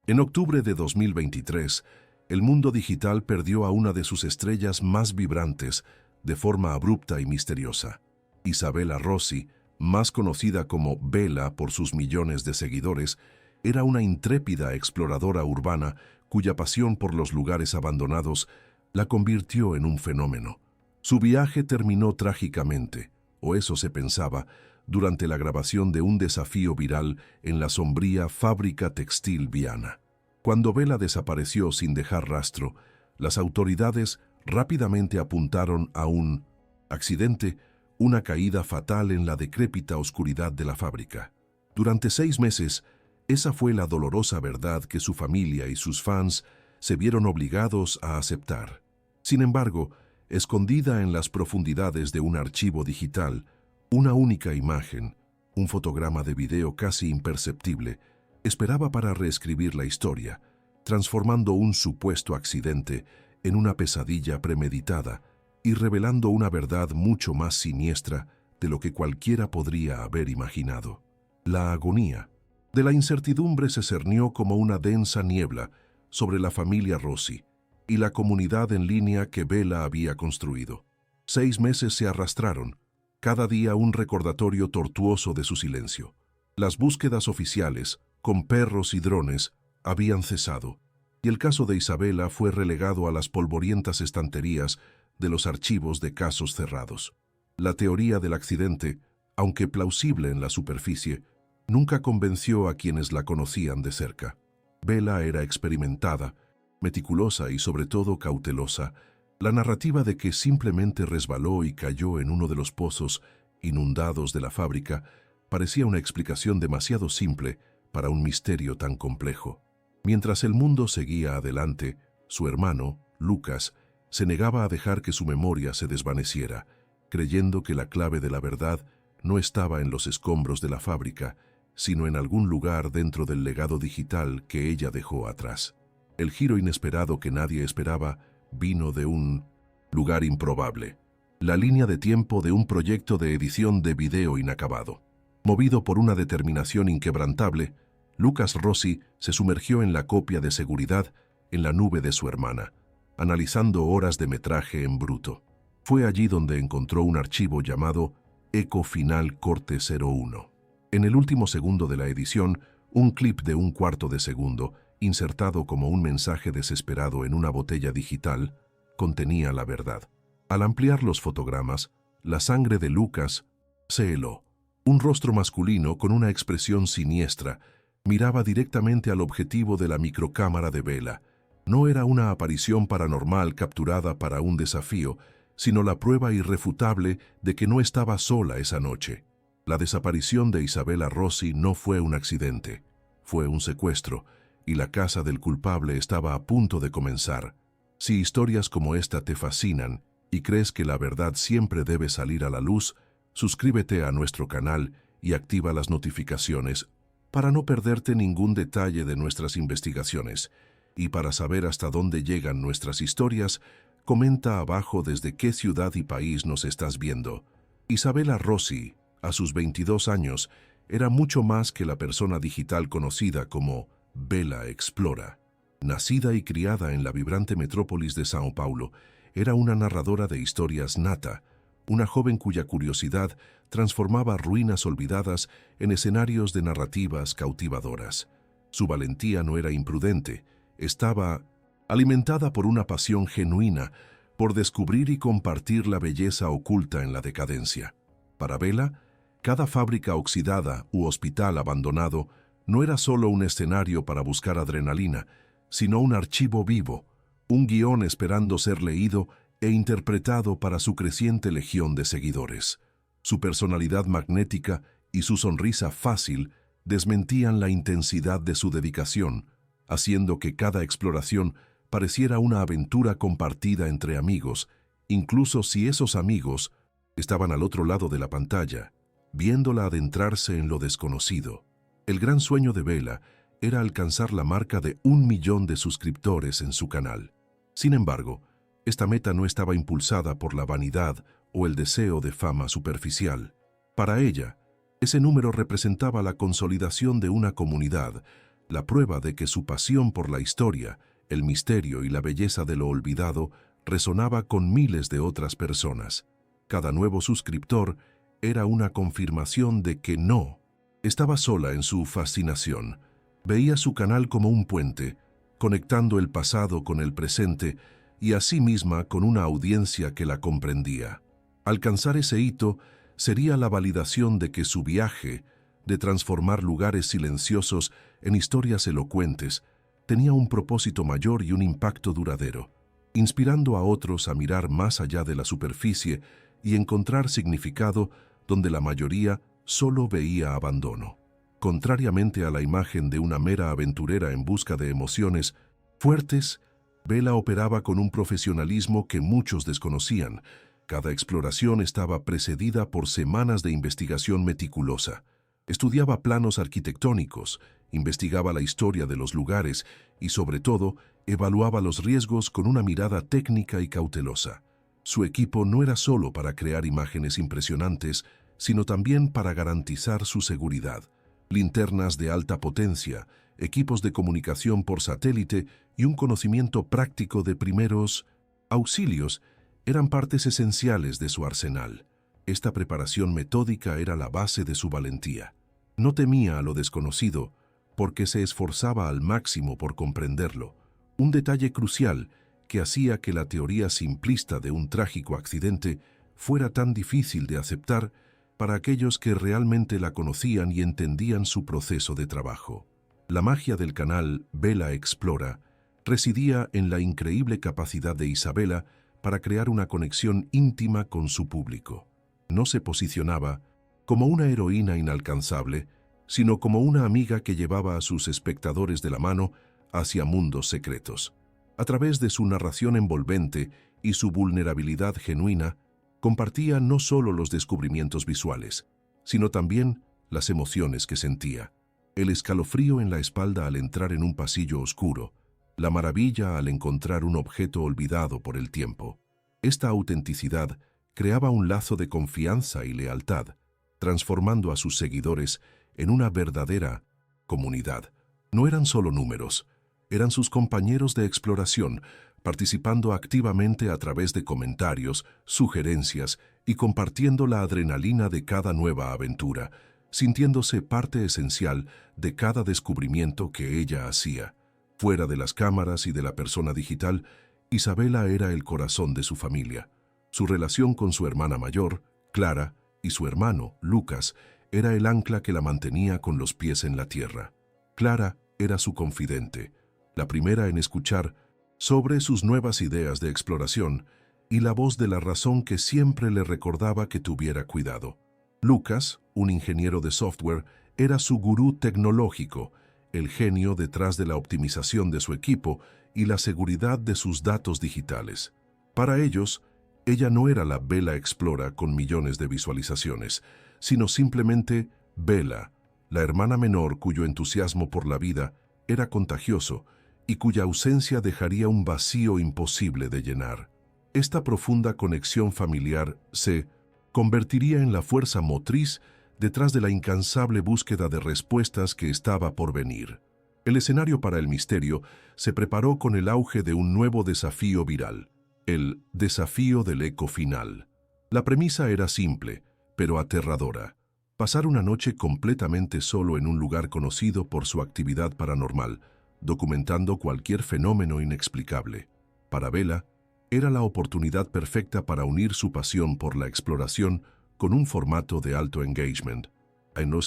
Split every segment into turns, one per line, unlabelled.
En octubre de 2023, el mundo digital perdió a una de sus estrellas más vibrantes de forma abrupta y misteriosa. Isabella Rossi, más conocida como Bella por sus millones de seguidores, era una intrépida exploradora urbana cuya pasión por los lugares abandonados la convirtió en un fenómeno. Su viaje terminó trágicamente, o eso se pensaba, durante la grabación de un desafío viral en la sombría fábrica textil Viana. Cuando Bella desapareció sin dejar rastro, las autoridades rápidamente apuntaron a un accidente, una caída fatal en la decrépita oscuridad de la fábrica. Durante 6 meses, esa fue la dolorosa verdad que su familia y sus fans se vieron obligados a aceptar. Sin embargo, escondida en las profundidades de un archivo digital, una única imagen, un fotograma de video casi imperceptible, esperaba para reescribir la historia, transformando un supuesto accidente en una pesadilla premeditada y revelando una verdad mucho más siniestra de lo que cualquiera podría haber imaginado. La agonía de la incertidumbre se cernió como una densa niebla sobre la familia Rossi y la comunidad en línea que Bella había construido. 6 meses se arrastraron, cada día un recordatorio tortuoso de su silencio. Las búsquedas oficiales, con perros y drones, habían cesado, y el caso de Isabella fue relegado a las polvorientas estanterías de los archivos de casos cerrados. La teoría del accidente, aunque plausible en la superficie, nunca convenció a quienes la conocían de cerca. Bella era experimentada, meticulosa y sobre todo cautelosa. La narrativa de que simplemente resbaló y cayó en uno de los pozos inundados de la fábrica parecía una explicación demasiado simple para un misterio tan complejo. Mientras el mundo seguía adelante, su hermano, Lucas, se negaba a dejar que su memoria se desvaneciera, creyendo que la clave de la verdad no estaba en los escombros de la fábrica, sino en algún lugar dentro del legado digital que ella dejó atrás. El giro inesperado que nadie esperaba vino de un lugar improbable, la línea de tiempo de un proyecto de edición de video inacabado. Movido por una determinación inquebrantable, Lucas Rossi se sumergió en la copia de seguridad en la nube de su hermana, analizando horas de metraje en bruto. Fue allí donde encontró un archivo llamado Eco Final Corte 01. En el último segundo de la edición, un clip de 1/4 de segundo, insertado como un mensaje desesperado en una botella digital, contenía la verdad. Al ampliar los fotogramas, la sangre de Lucas se heló. Un rostro masculino con una expresión siniestra miraba directamente al objetivo de la microcámara de Bella. No era una aparición paranormal capturada para un desafío, sino la prueba irrefutable de que no estaba sola esa noche. La desaparición de Isabella Rossi no fue un accidente, fue un secuestro, y la caza del culpable estaba a punto de comenzar. Si historias como esta te fascinan y crees que la verdad siempre debe salir a la luz, suscríbete a nuestro canal y activa las notificaciones para no perderte ningún detalle de nuestras investigaciones. Y para saber hasta dónde llegan nuestras historias, comenta abajo desde qué ciudad y país nos estás viendo. Isabella Rossi, a sus 22 años, era mucho más que la persona digital conocida como Bella Explora. Nacida y criada en la vibrante metrópolis de São Paulo, era una narradora de historias nata, una joven cuya curiosidad transformaba ruinas olvidadas en escenarios de narrativas cautivadoras. Su valentía no era imprudente, estaba alimentada por una pasión genuina por descubrir y compartir la belleza oculta en la decadencia. Para Bella, cada fábrica oxidada u hospital abandonado no era solo un escenario para buscar adrenalina, sino un archivo vivo, un guión esperando ser leído e interpretado para su creciente legión de seguidores. Su personalidad magnética y su sonrisa fácil desmentían la intensidad de su dedicación, haciendo que cada exploración pareciera una aventura compartida entre amigos, incluso si esos amigos estaban al otro lado de la pantalla, viéndola adentrarse en lo desconocido. El gran sueño de Bella era alcanzar la marca de 1 millón de suscriptores en su canal. Sin embargo, esta meta no estaba impulsada por la vanidad o el deseo de fama superficial. Para ella, ese número representaba la consolidación de una comunidad, la prueba de que su pasión por la historia, el misterio y la belleza de lo olvidado resonaba con miles de otras personas. Cada nuevo suscriptor era una confirmación de que no estaba sola en su fascinación. Veía su canal como un puente, conectando el pasado con el presente y a sí misma con una audiencia que la comprendía. Alcanzar ese hito sería la validación de que su viaje, de transformar lugares silenciosos en historias elocuentes, tenía un propósito mayor y un impacto duradero, inspirando a otros a mirar más allá de la superficie y encontrar significado donde la mayoría solo veía abandono. Contrariamente a la imagen de una mera aventurera en busca de emociones fuertes, Bella operaba con un profesionalismo que muchos desconocían. Cada exploración estaba precedida por semanas de investigación meticulosa. Estudiaba planos arquitectónicos, investigaba la historia de los lugares y, sobre todo, evaluaba los riesgos con una mirada técnica y cautelosa. Su equipo no era solo para crear imágenes impresionantes, sino también para garantizar su seguridad. Linternas de alta potencia, equipos de comunicación por satélite y un conocimiento práctico de primeros auxilios eran partes esenciales de su arsenal. Esta preparación metódica era la base de su valentía. No temía a lo desconocido, porque se esforzaba al máximo por comprenderlo, un detalle crucial que hacía que la teoría simplista de un trágico accidente fuera tan difícil de aceptar para aquellos que realmente la conocían y entendían su proceso de trabajo. La magia del canal Bella Explora residía en la increíble capacidad de Isabela para crear una conexión íntima con su público. No se posicionaba como una heroína inalcanzable, sino como una amiga que llevaba a sus espectadores de la mano hacia mundos secretos. A través de su narración envolvente y su vulnerabilidad genuina, compartía no solo los descubrimientos visuales, sino también las emociones que sentía. El escalofrío en la espalda al entrar en un pasillo oscuro, la maravilla al encontrar un objeto olvidado por el tiempo. Esta autenticidad creaba un lazo de confianza y lealtad, transformando a sus seguidores en una verdadera comunidad. No eran solo números, eran sus compañeros de exploración, participando activamente a través de comentarios, sugerencias y compartiendo la adrenalina de cada nueva aventura, sintiéndose parte esencial de cada descubrimiento que ella hacía. Fuera de las cámaras y de la persona digital, Isabela era el corazón de su familia. Su relación con su hermana mayor, Clara, y su hermano, Lucas, era el ancla que la mantenía con los pies en la tierra. Clara era su confidente, la primera en escuchar sobre sus nuevas ideas de exploración y la voz de la razón que siempre le recordaba que tuviera cuidado. Lucas, un ingeniero de software, era su gurú tecnológico, el genio detrás de la optimización de su equipo y la seguridad de sus datos digitales. Para ellos, ella no era la Bella Explora con millones de visualizaciones, sino simplemente Bella, la hermana menor cuyo entusiasmo por la vida era contagioso y cuya ausencia dejaría un vacío imposible de llenar. Esta profunda conexión familiar se convertiría en la fuerza motriz detrás de la incansable búsqueda de respuestas que estaba por venir. El escenario para el misterio se preparó con el auge de un nuevo desafío viral, el desafío del eco final. La premisa era simple, pero aterradora. Pasar una noche completamente solo en un lugar conocido por su actividad paranormal, documentando cualquier fenómeno inexplicable. Para Bella, era la oportunidad perfecta para unir su pasión por la exploración con un formato de alto engagement. En el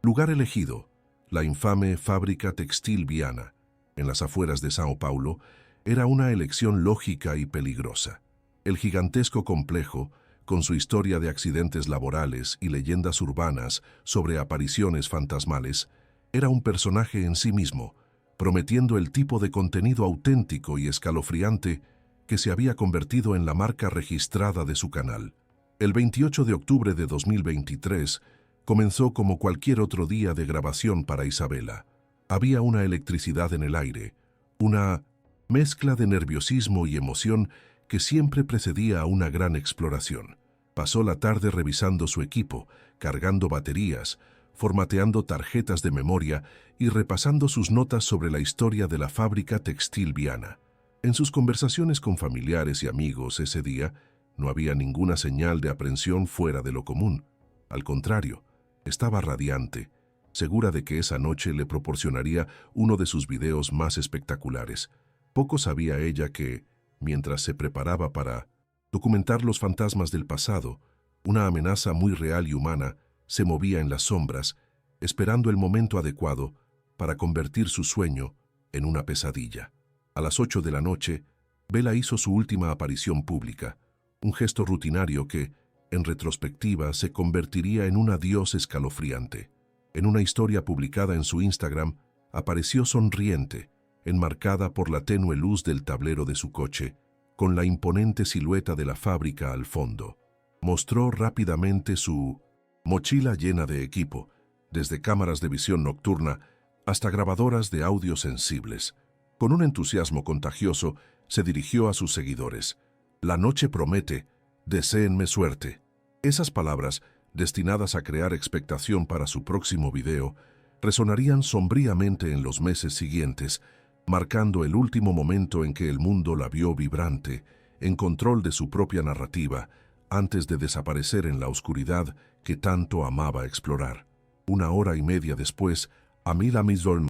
lugar elegido, la infame fábrica textil Viana, en las afueras de Sao Paulo, era una elección lógica y peligrosa. El gigantesco complejo, con su historia de accidentes laborales y leyendas urbanas sobre apariciones fantasmales, era un personaje en sí mismo, prometiendo el tipo de contenido auténtico y escalofriante que se había convertido en la marca registrada de su canal. El 28 de octubre de 2023 comenzó como cualquier otro día de grabación para Isabela. Había una electricidad en el aire, una mezcla de nerviosismo y emoción que siempre precedía a una gran exploración. Pasó la tarde revisando su equipo, cargando baterías, formateando tarjetas de memoria y repasando sus notas sobre la historia de la fábrica textil Viana. En sus conversaciones con familiares y amigos ese día, no había ninguna señal de aprensión fuera de lo común. Al contrario, estaba radiante, segura de que esa noche le proporcionaría uno de sus videos más espectaculares. Poco sabía ella que, mientras se preparaba para documentar los fantasmas del pasado, una amenaza muy real y humana se movía en las sombras, esperando el momento adecuado para convertir su sueño en una pesadilla. A las 8 de la noche, Bella hizo su última aparición pública, un gesto rutinario que, en retrospectiva, se convertiría en un adiós escalofriante. En una historia publicada en su Instagram, apareció sonriente, enmarcada por la tenue luz del tablero de su coche, con la imponente silueta de la fábrica al fondo. Mostró rápidamente su mochila llena de equipo, desde cámaras de visión nocturna hasta grabadoras de audio sensibles. Con un entusiasmo contagioso, se dirigió a sus seguidores. «La noche promete, deséenme suerte». Esas palabras, destinadas a crear expectación para su próximo video, resonarían sombríamente en los meses siguientes, marcando el último momento en que el mundo la vio vibrante, en control de su propia narrativa, antes de desaparecer en la oscuridad que tanto amaba explorar. 1 hora y media después, a mil amistad,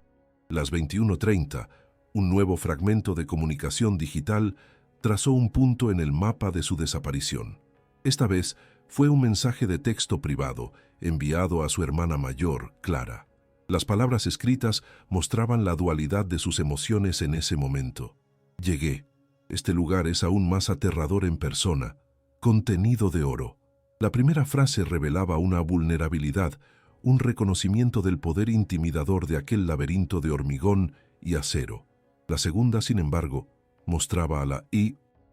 las 21:30, un nuevo fragmento de comunicación digital trazó un punto en el mapa de su desaparición. Esta vez fue un mensaje de texto privado enviado a su hermana mayor, Clara. Las palabras escritas mostraban la dualidad de sus emociones en ese momento. «Llegué. Este lugar es aún más aterrador en persona. Contenido de oro». La primera frase revelaba una vulnerabilidad, un reconocimiento del poder intimidador de aquel laberinto de hormigón y acero. La segunda, sin embargo, mostraba a la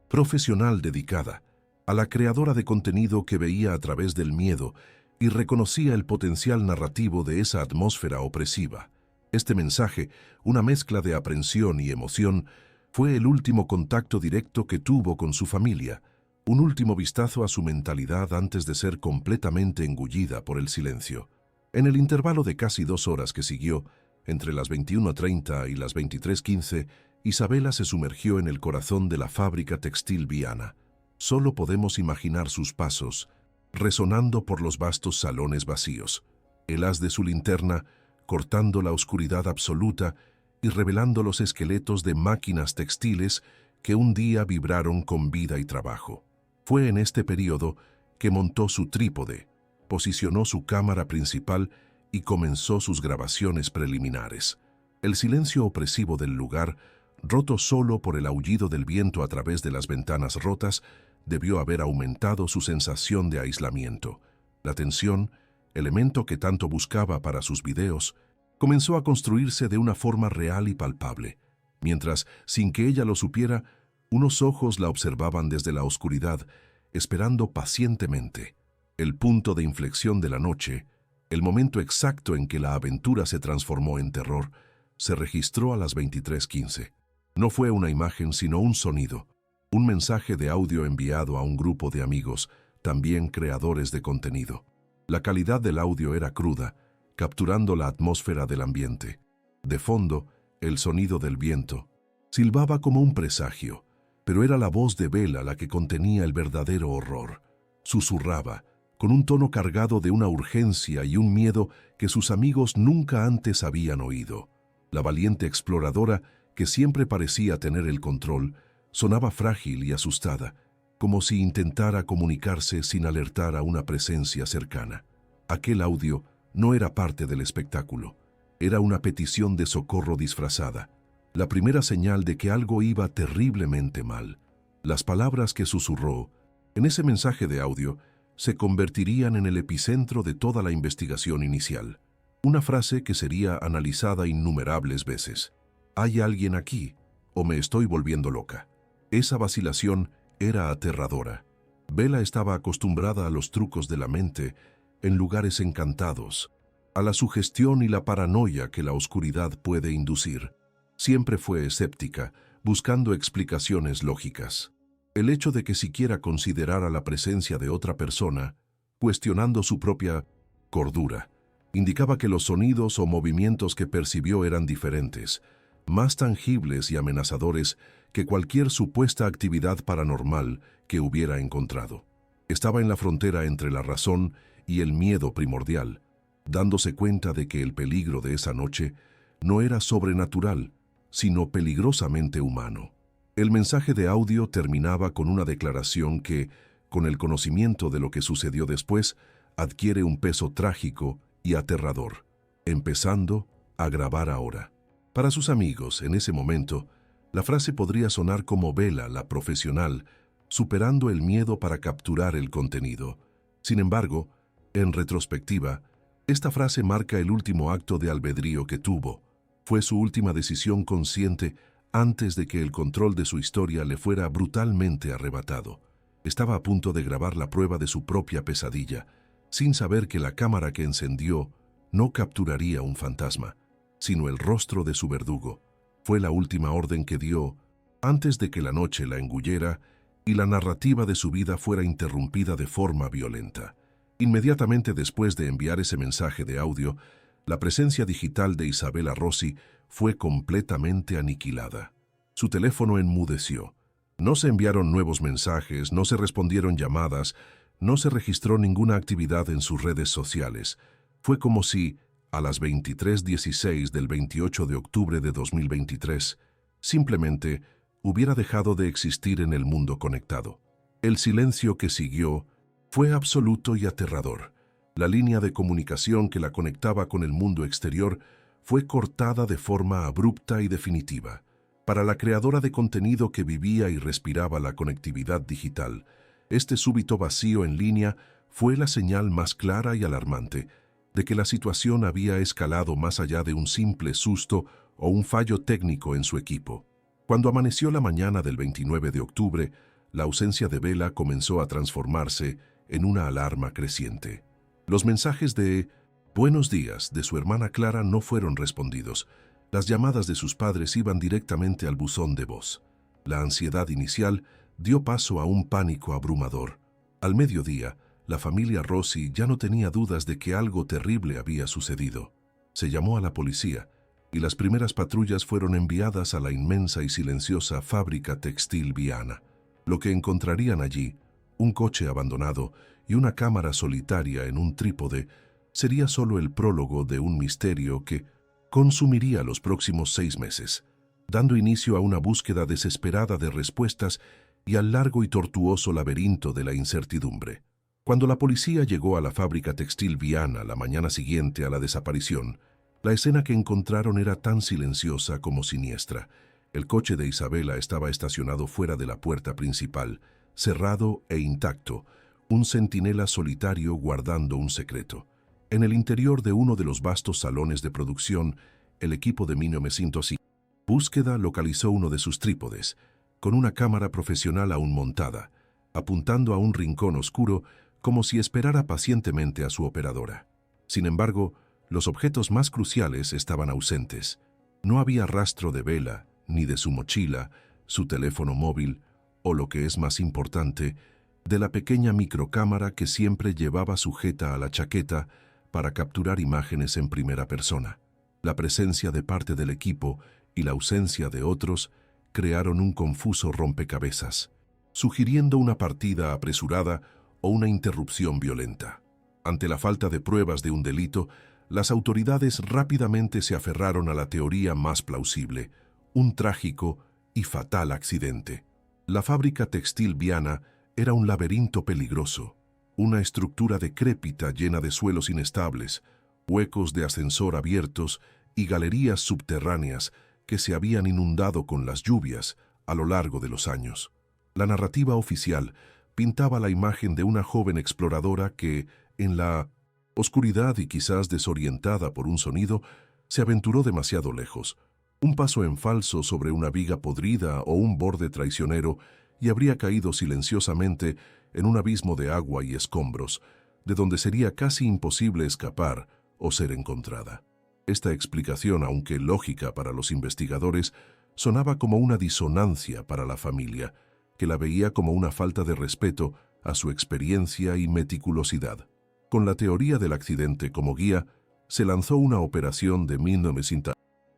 profesional dedicada, a la creadora de contenido que veía a través del miedo y reconocía el potencial narrativo de esa atmósfera opresiva. Este mensaje, una mezcla de aprensión y emoción, fue el último contacto directo que tuvo con su familia, un último vistazo a su mentalidad antes de ser completamente engullida por el silencio. En el intervalo de casi 2 horas que siguió, entre las 21:30 y las 23:15, Isabela se sumergió en el corazón de la fábrica textil Viana. Solo podemos imaginar sus pasos, resonando por los vastos salones vacíos, el haz de su linterna cortando la oscuridad absoluta y revelando los esqueletos de máquinas textiles que un día vibraron con vida y trabajo. Fue en este periodo que montó su trípode, posicionó su cámara principal y comenzó sus grabaciones preliminares. El silencio opresivo del lugar, roto solo por el aullido del viento a través de las ventanas rotas, debió haber aumentado su sensación de aislamiento. La tensión, elemento que tanto buscaba para sus videos, comenzó a construirse de una forma real y palpable, mientras, sin que ella lo supiera, unos ojos la observaban desde la oscuridad, esperando pacientemente. El punto de inflexión de la noche, el momento exacto en que la aventura se transformó en terror, se registró a las 23:15. No fue una imagen sino un sonido, un mensaje de audio enviado a un grupo de amigos, también creadores de contenido. La calidad del audio era cruda, capturando la atmósfera del ambiente. De fondo, el sonido del viento silbaba como un presagio, pero era la voz de Bella la que contenía el verdadero horror. Susurraba, con un tono cargado de una urgencia y un miedo que sus amigos nunca antes habían oído. La valiente exploradora, que siempre parecía tener el control, sonaba frágil y asustada, como si intentara comunicarse sin alertar a una presencia cercana. Aquel audio no era parte del espectáculo, era una petición de socorro disfrazada, la primera señal de que algo iba terriblemente mal. Las palabras que susurró en ese mensaje de audio se convertirían en el epicentro de toda la investigación inicial. Una frase que sería analizada innumerables veces. «¿Hay alguien aquí? ¿O me estoy volviendo loca?». Esa vacilación era aterradora. Bella estaba acostumbrada a los trucos de la mente en lugares encantados, a la sugestión y la paranoia que la oscuridad puede inducir. Siempre fue escéptica, buscando explicaciones lógicas. El hecho de que siquiera considerara la presencia de otra persona, cuestionando su propia cordura, Indicaba que los sonidos o movimientos que percibió eran diferentes, más tangibles y amenazadores que cualquier supuesta actividad paranormal que hubiera encontrado. Estaba en la frontera entre la razón y el miedo primordial, dándose cuenta de que el peligro de esa noche no era sobrenatural, sino peligrosamente humano. El mensaje de audio terminaba con una declaración que, con el conocimiento de lo que sucedió después, adquiere un peso trágico y aterrador, empezando a grabar ahora. Para sus amigos, en ese momento, la frase podría sonar como Bella, la profesional, superando el miedo para capturar el contenido. Sin embargo, en retrospectiva, esta frase marca el último acto de albedrío que tuvo. Fue su última decisión consciente antes de que el control de su historia le fuera brutalmente arrebatado. Estaba a punto de grabar la prueba de su propia pesadilla, sin saber que la cámara que encendió no capturaría un fantasma, sino el rostro de su verdugo. Fue la última orden que dio antes de que la noche la engullera y la narrativa de su vida fuera interrumpida de forma violenta. Inmediatamente después de enviar ese mensaje de audio, la presencia digital de Isabella Rossi fue completamente aniquilada. Su teléfono enmudeció. No se enviaron nuevos mensajes, no se respondieron llamadas, no se registró ninguna actividad en sus redes sociales. Fue como si, a las 23:16 del 28 de octubre de 2023, simplemente hubiera dejado de existir en el mundo conectado. El silencio que siguió fue absoluto y aterrador. La línea de comunicación que la conectaba con el mundo exterior fue cortada de forma abrupta y definitiva. Para la creadora de contenido que vivía y respiraba la conectividad digital, este súbito vacío en línea fue la señal más clara y alarmante de que la situación había escalado más allá de un simple susto o un fallo técnico en su equipo. Cuando amaneció la mañana del 29 de octubre, la ausencia de Bella comenzó a transformarse en una alarma creciente. Los mensajes de «buenos días» de su hermana Clara no fueron respondidos. Las llamadas de sus padres iban directamente al buzón de voz. La ansiedad inicial dio paso a un pánico abrumador. Al mediodía, la familia Rossi ya no tenía dudas de que algo terrible había sucedido. Se llamó a la policía y las primeras patrullas fueron enviadas a la inmensa y silenciosa fábrica textil Viana. Lo que encontrarían allí, un coche abandonado y una cámara solitaria en un trípode, sería solo el prólogo de un misterio que consumiría los próximos 6 meses, dando inicio a una búsqueda desesperada de respuestas y al largo y tortuoso laberinto de la incertidumbre. Cuando la policía llegó a la fábrica textil Viana la mañana siguiente a la desaparición, la escena que encontraron era tan silenciosa como siniestra. El coche de Isabella estaba estacionado fuera de la puerta principal, cerrado e intacto, un centinela solitario guardando un secreto. En el interior de uno de los vastos salones de producción, el equipo de 1905 búsqueda localizó uno de sus trípodes, con una cámara profesional aún montada, apuntando a un rincón oscuro como si esperara pacientemente a su operadora. Sin embargo, los objetos más cruciales estaban ausentes. No había rastro de Bella, ni de su mochila, su teléfono móvil, o lo que es más importante, de la pequeña microcámara que siempre llevaba sujeta a la chaqueta para capturar imágenes en primera persona. La presencia de parte del equipo y la ausencia de otros crearon un confuso rompecabezas, sugiriendo una partida apresurada o una interrupción violenta. Ante la falta de pruebas de un delito, las autoridades rápidamente se aferraron a la teoría más plausible, un trágico y fatal accidente. La fábrica textil Viana era un laberinto peligroso, una estructura decrépita llena de suelos inestables, huecos de ascensor abiertos y galerías subterráneas que se habían inundado con las lluvias a lo largo de los años. La narrativa oficial pintaba la imagen de una joven exploradora que, en la oscuridad y quizás desorientada por un sonido, se aventuró demasiado lejos. Un paso en falso sobre una viga podrida o un borde traicionero y habría caído silenciosamente en un abismo de agua y escombros, de donde sería casi imposible escapar o ser encontrada. Esta explicación, aunque lógica para los investigadores, sonaba como una disonancia para la familia, que la veía como una falta de respeto a su experiencia y meticulosidad. Con la teoría del accidente como guía, se lanzó una operación de 1900.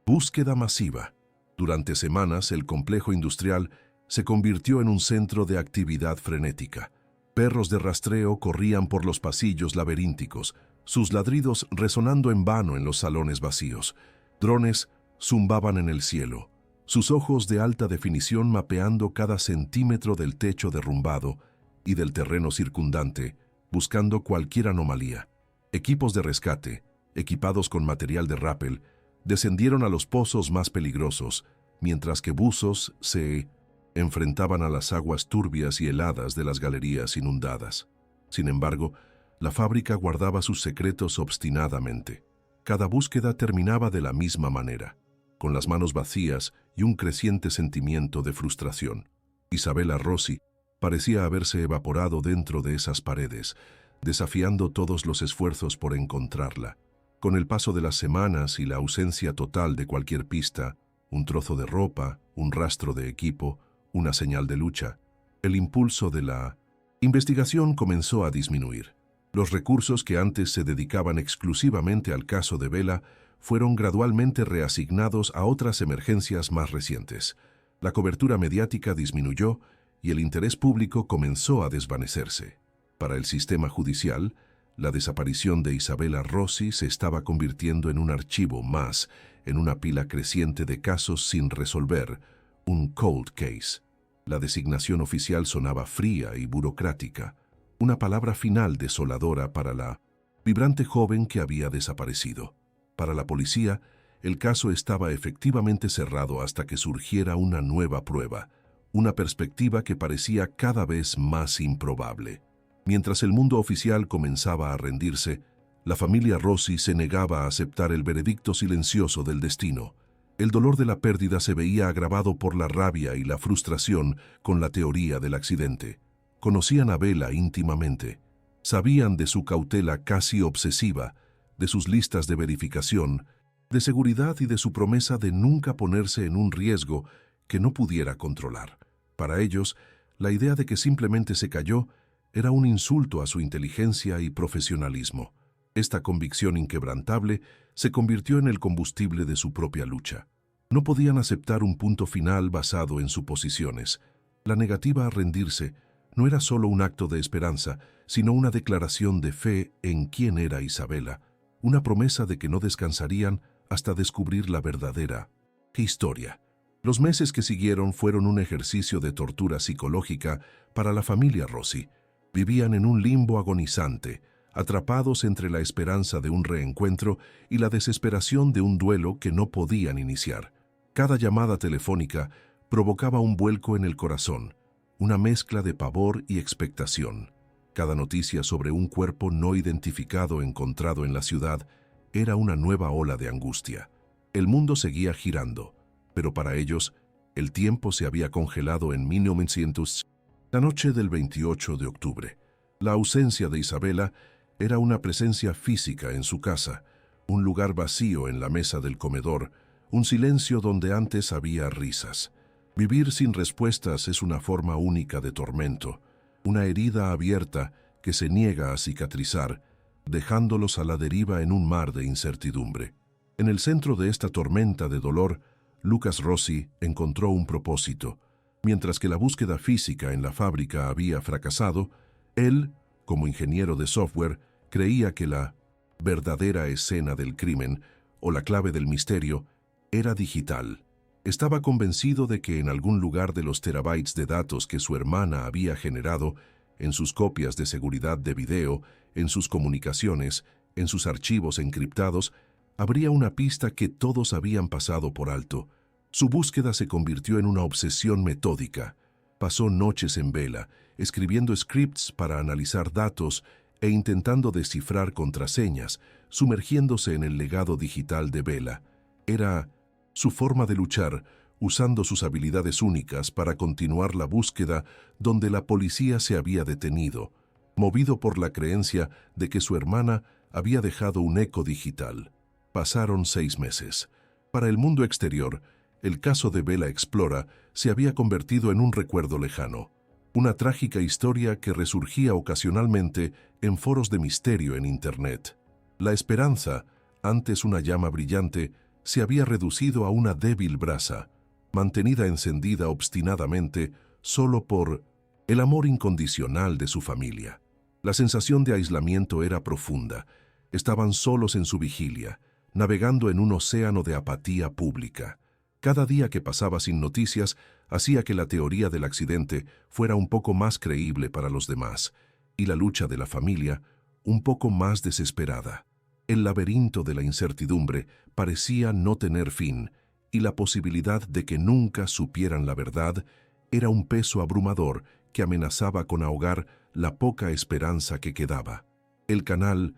Búsqueda masiva. Durante semanas, el complejo industrial se convirtió en un centro de actividad frenética. Perros de rastreo corrían por los pasillos laberínticos, sus ladridos resonando en vano en los salones vacíos. Drones zumbaban en el cielo, sus ojos de alta definición mapeando cada centímetro del techo derrumbado y del terreno circundante, buscando cualquier anomalía. Equipos de rescate, equipados con material de rappel, descendieron a los pozos más peligrosos, mientras que buzos se enfrentaban a las aguas turbias y heladas de las galerías inundadas. Sin embargo, la fábrica guardaba sus secretos obstinadamente. Cada búsqueda terminaba de la misma manera, con las manos vacías y un creciente sentimiento de frustración. Isabella Rossi parecía haberse evaporado dentro de esas paredes, desafiando todos los esfuerzos por encontrarla. Con el paso de las semanas y la ausencia total de cualquier pista, un trozo de ropa, un rastro de equipo, una señal de lucha, el impulso de la investigación comenzó a disminuir. Los recursos que antes se dedicaban exclusivamente al caso de Bella fueron gradualmente reasignados a otras emergencias más recientes. La cobertura mediática disminuyó y el interés público comenzó a desvanecerse. Para el sistema judicial, la desaparición de Isabella Rossi se estaba convirtiendo en un archivo más, en una pila creciente de casos sin resolver, un cold case. La designación oficial sonaba fría y burocrática, una palabra final desoladora para la vibrante joven que había desaparecido. Para la policía, el caso estaba efectivamente cerrado hasta que surgiera una nueva prueba, una perspectiva que parecía cada vez más improbable. Mientras el mundo oficial comenzaba a rendirse, la familia Rossi se negaba a aceptar el veredicto silencioso del destino. El dolor de la pérdida se veía agravado por la rabia y la frustración con la teoría del accidente. Conocían a Bella íntimamente. Sabían de su cautela casi obsesiva, de sus listas de verificación, de seguridad y de su promesa de nunca ponerse en un riesgo que no pudiera controlar. Para ellos, la idea de que simplemente se cayó era un insulto a su inteligencia y profesionalismo. Esta convicción inquebrantable se convirtió en el combustible de su propia lucha. No podían aceptar un punto final basado en suposiciones. La negativa a rendirse no era solo un acto de esperanza, sino una declaración de fe en quién era Isabella, una promesa de que no descansarían hasta descubrir la verdadera historia. Los meses que siguieron fueron un ejercicio de tortura psicológica para la familia Rossi. Vivían en un limbo agonizante, atrapados entre la esperanza de un reencuentro y la desesperación de un duelo que no podían iniciar. Cada llamada telefónica provocaba un vuelco en el corazón, una mezcla de pavor y expectación. Cada noticia sobre un cuerpo no identificado encontrado en la ciudad era una nueva ola de angustia. El mundo seguía girando, pero para ellos, el tiempo se había congelado en 1900. La noche del 28 de octubre. La ausencia de Isabella era una presencia física en su casa, un lugar vacío en la mesa del comedor, un silencio donde antes había risas. Vivir sin respuestas es una forma única de tormento, una herida abierta que se niega a cicatrizar, dejándolos a la deriva en un mar de incertidumbre. En el centro de esta tormenta de dolor, Lucas Rossi encontró un propósito. Mientras que la búsqueda física en la fábrica había fracasado, él, como ingeniero de software, creía que la verdadera escena del crimen, o la clave del misterio, era digital. Estaba convencido de que en algún lugar de los terabytes de datos que su hermana había generado, en sus copias de seguridad de video, en sus comunicaciones, en sus archivos encriptados, habría una pista que todos habían pasado por alto. Su búsqueda se convirtió en una obsesión metódica. Pasó noches en vela, escribiendo scripts para analizar datos e intentando descifrar contraseñas, sumergiéndose en el legado digital de Bella. Era su forma de luchar, usando sus habilidades únicas para continuar la búsqueda donde la policía se había detenido, movido por la creencia de que su hermana había dejado un eco digital. Pasaron 6 meses. Para el mundo exterior, el caso de Bella Explora se había convertido en un recuerdo lejano, una trágica historia que resurgía ocasionalmente en foros de misterio en Internet. La esperanza antes una llama brillante, se había reducido a una débil brasa, mantenida encendida obstinadamente solo por el amor incondicional de su familia. La sensación de aislamiento era profunda. Estaban solos en su vigilia, navegando en un océano de apatía pública. Cada día que pasaba sin noticias hacía que la teoría del accidente fuera un poco más creíble para los demás, y la lucha de la familia un poco más desesperada. El laberinto de la incertidumbre parecía no tener fin, y la posibilidad de que nunca supieran la verdad era un peso abrumador que amenazaba con ahogar la poca esperanza que quedaba. El canal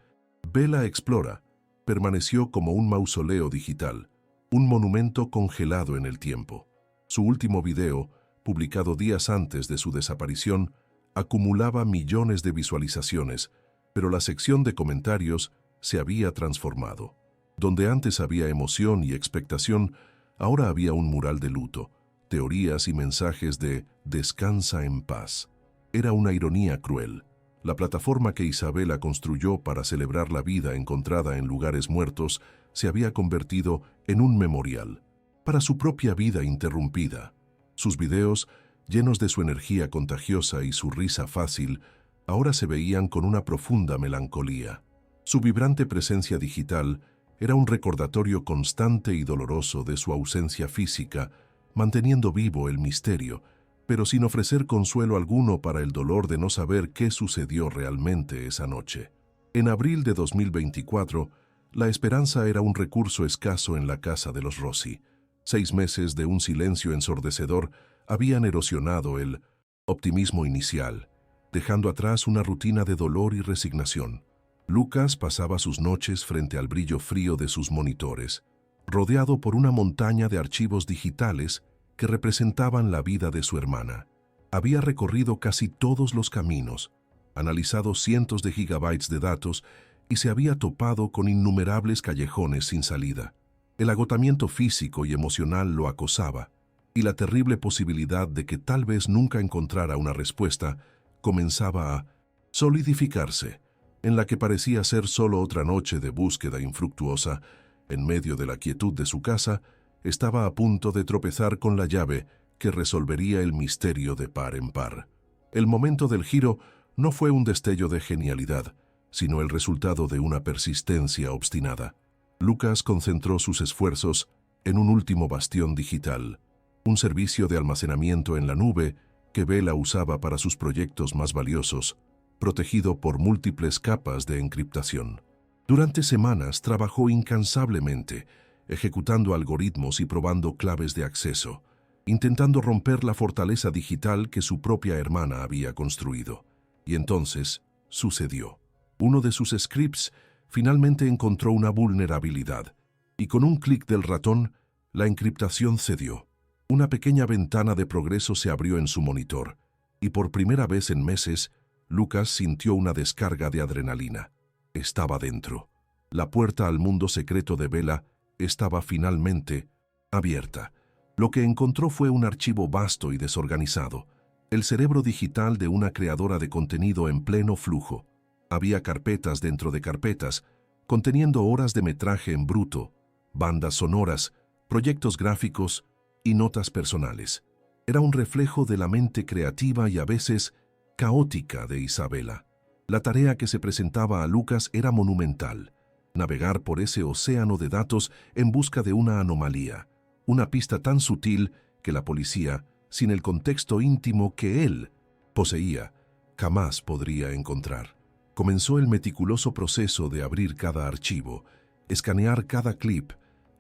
Vela Explora permaneció como un mausoleo digital, un monumento congelado en el tiempo. Su último video, publicado días antes de su desaparición, acumulaba millones de visualizaciones, pero la sección de comentarios se había transformado. Donde antes había emoción y expectación, ahora había un mural de luto, teorías y mensajes de «descansa en paz». Era una ironía cruel. La plataforma que Isabela construyó para celebrar la vida encontrada en lugares muertos se había convertido en un memorial para su propia vida interrumpida. Sus videos, llenos de su energía contagiosa y su risa fácil, ahora se veían con una profunda melancolía. Su vibrante presencia digital era un recordatorio constante y doloroso de su ausencia física, manteniendo vivo el misterio, pero sin ofrecer consuelo alguno para el dolor de no saber qué sucedió realmente esa noche. En abril de 2024, la esperanza era un recurso escaso en la casa de los Rossi. 6 meses de un silencio ensordecedor habían erosionado el optimismo inicial, dejando atrás una rutina de dolor y resignación. Lucas pasaba sus noches frente al brillo frío de sus monitores, rodeado por una montaña de archivos digitales que representaban la vida de su hermana. Había recorrido casi todos los caminos, analizado cientos de gigabytes de datos y se había topado con innumerables callejones sin salida. El agotamiento físico y emocional lo acosaba, y la terrible posibilidad de que tal vez nunca encontrara una respuesta comenzaba a solidificarse, en la que parecía ser solo otra noche de búsqueda infructuosa. En medio de la quietud de su casa, estaba a punto de tropezar con la llave que resolvería el misterio de par en par. El momento del giro no fue un destello de genialidad, sino el resultado de una persistencia obstinada. Lucas concentró sus esfuerzos en un último bastión digital, un servicio de almacenamiento en la nube que Vela usaba para sus proyectos más valiosos, protegido por múltiples capas de encriptación. Durante semanas trabajó incansablemente, ejecutando algoritmos y probando claves de acceso, intentando romper la fortaleza digital que su propia hermana había construido. Y entonces sucedió. Uno de sus scripts finalmente encontró una vulnerabilidad, y con un clic del ratón, la encriptación cedió. Una pequeña ventana de progreso se abrió en su monitor, y por primera vez en meses, Lucas sintió una descarga de adrenalina. Estaba dentro. La puerta al mundo secreto de Vela estaba finalmente abierta. Lo que encontró fue un archivo vasto y desorganizado, el cerebro digital de una creadora de contenido en pleno flujo. Había carpetas dentro de carpetas, conteniendo horas de metraje en bruto, bandas sonoras, proyectos gráficos y notas personales. Era un reflejo de la mente creativa y a veces caótica de Isabela. La tarea que se presentaba a Lucas era monumental: navegar por ese océano de datos en busca de una anomalía, una pista tan sutil que la policía, sin el contexto íntimo que él poseía, jamás podría encontrar. Comenzó el meticuloso proceso de abrir cada archivo, escanear cada clip,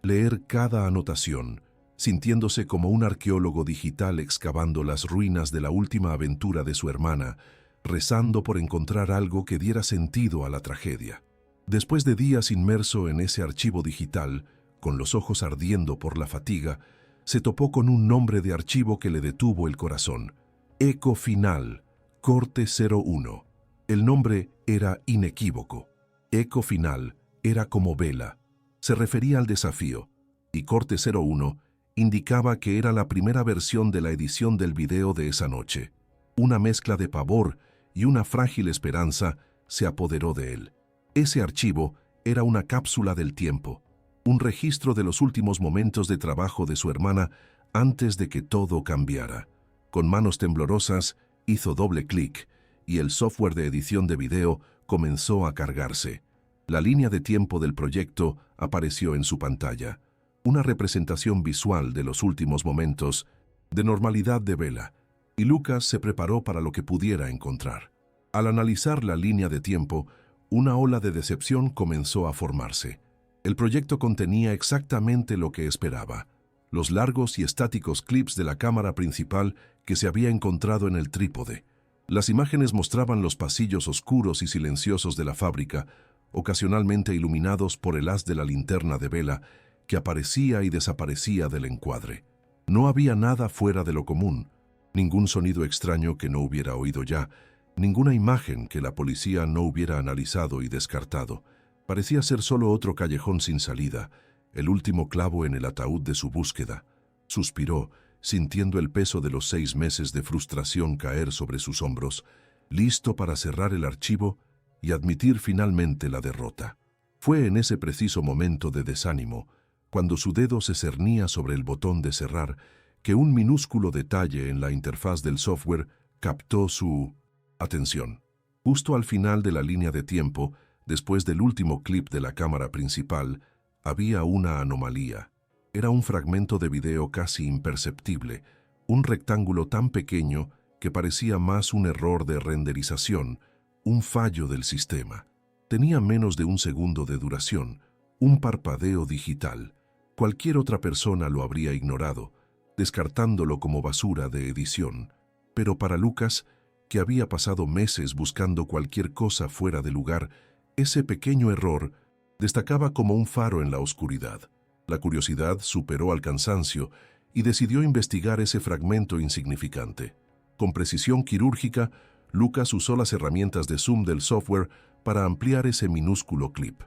leer cada anotación, sintiéndose como un arqueólogo digital excavando las ruinas de la última aventura de su hermana, rezando por encontrar algo que diera sentido a la tragedia. Después de días inmerso en ese archivo digital, con los ojos ardiendo por la fatiga, se topó con un nombre de archivo que le detuvo el corazón: Eco Final, Corte 01. El nombre era inequívoco. Eco Final era como Vela. Se refería al desafío, y Corte 01 indicaba que era la primera versión de la edición del video de esa noche. Una mezcla de pavor y una frágil esperanza se apoderó de él. Ese archivo era una cápsula del tiempo, un registro de los últimos momentos de trabajo de su hermana antes de que todo cambiara. Con manos temblorosas, hizo doble clic y el software de edición de video comenzó a cargarse. La línea de tiempo del proyecto apareció en su pantalla, una representación visual de los últimos momentos de normalidad de Bella, y Lucas se preparó para lo que pudiera encontrar. Al analizar la línea de tiempo, una ola de decepción comenzó a formarse. El proyecto contenía exactamente lo que esperaba: los largos y estáticos clips de la cámara principal que se había encontrado en el trípode. Las imágenes mostraban los pasillos oscuros y silenciosos de la fábrica, ocasionalmente iluminados por el haz de la linterna de Bella, que aparecía y desaparecía del encuadre. No había nada fuera de lo común, ningún sonido extraño que no hubiera oído ya, ninguna imagen que la policía no hubiera analizado y descartado. Parecía ser solo otro callejón sin salida, el último clavo en el ataúd de su búsqueda. Suspiró, sintiendo el peso de los 6 meses de frustración caer sobre sus hombros, listo para cerrar el archivo y admitir finalmente la derrota. Fue en ese preciso momento de desánimo, cuando su dedo se cernía sobre el botón de cerrar, que un minúsculo detalle en la interfaz del software captó su atención. Justo al final de la línea de tiempo, después del último clip de la cámara principal, había una anomalía. Era un fragmento de video casi imperceptible, un rectángulo tan pequeño que parecía más un error de renderización, un fallo del sistema. Tenía menos de un segundo de duración, un parpadeo digital. Cualquier otra persona lo habría ignorado, descartándolo como basura de edición. Pero para Lucas, que había pasado meses buscando cualquier cosa fuera de lugar, ese pequeño error destacaba como un faro en la oscuridad. La curiosidad superó al cansancio y decidió investigar ese fragmento insignificante. Con precisión quirúrgica, Lucas usó las herramientas de zoom del software para ampliar ese minúsculo clip.